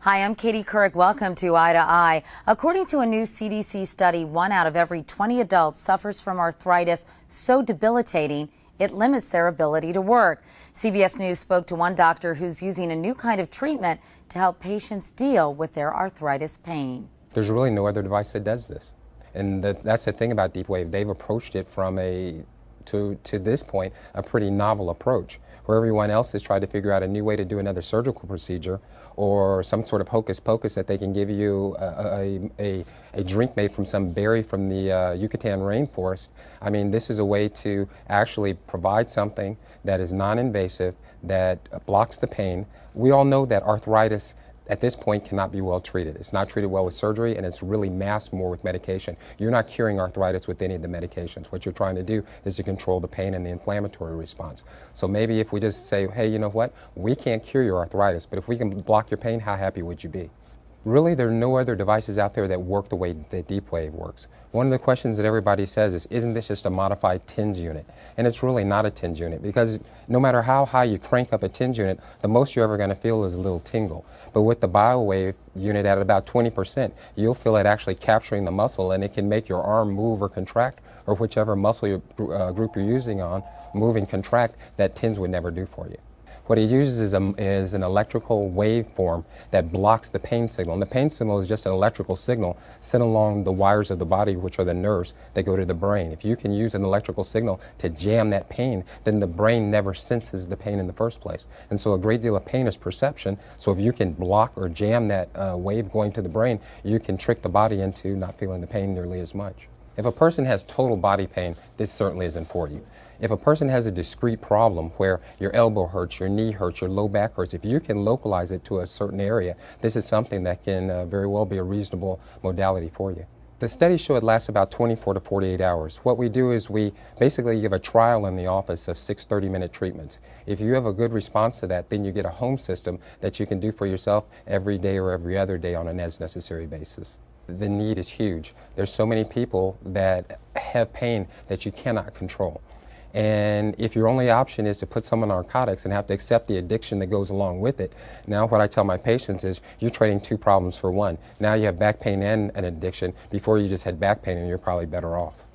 Hi, I'm Katie Couric. Welcome to Eye to Eye. According to a new CDC study, 1 out of every 20 adults suffers from arthritis so debilitating it limits their ability to work. CBS News spoke to one doctor who's using a new kind of treatment to help patients deal with their arthritis pain. There's really no other device that does this. And that's the thing about Deep-Wave. They've approached it from to this point, a pretty novel approach, where everyone else has tried to figure out a new way to do another surgical procedure or some sort of hocus pocus that they can give you a drink made from some berry from the Yucatan rainforest. I mean, this is a way to actually provide something that is non-invasive, that blocks the pain. We all know that arthritis at this point cannot be well treated. It's not treated well with surgery, and it's really masked more with medication. You're not curing arthritis with any of the medications. What you're trying to do is to control the pain and the inflammatory response. So maybe if we just say, hey, you know what? We can't cure your arthritis, but if we can block your pain, how happy would you be? Really, there are no other devices out there that work the way that Deep-Wave works. One of the questions that everybody says is, isn't this just a modified TENS unit? And it's really not a TENS unit, because no matter how high you crank up a TENS unit, the most you're ever going to feel is a little tingle. But with the Biowave unit at about 20%, you'll feel it actually capturing the muscle, and it can make your arm move or contract, or whichever muscle group you're using on, move and contract, that TENS would never do for you. What it uses is an electrical waveform that blocks the pain signal. And the pain signal is just an electrical signal sent along the wires of the body, which are the nerves that go to the brain. If you can use an electrical signal to jam that pain, then the brain never senses the pain in the first place. And so a great deal of pain is perception. So if you can block or jam that wave going to the brain, you can trick the body into not feeling the pain nearly as much. If a person has total body pain, this certainly isn't for you. If a person has a discrete problem where your elbow hurts, your knee hurts, your low back hurts, if you can localize it to a certain area, this is something that can very well be a reasonable modality for you. The studies show it lasts about 24 to 48 hours. What we do is we basically give a trial in the office of 6 30-minute treatments. If you have a good response to that, then you get a home system that you can do for yourself every day or every other day on an as-necessary basis. The need is huge. There's so many people that have pain that you cannot control. And if your only option is to put someone on narcotics and have to accept the addiction that goes along with it, now what I tell my patients is you're trading 2 problems for one. Now you have back pain and an addiction. Before you just had back pain and you're probably better off.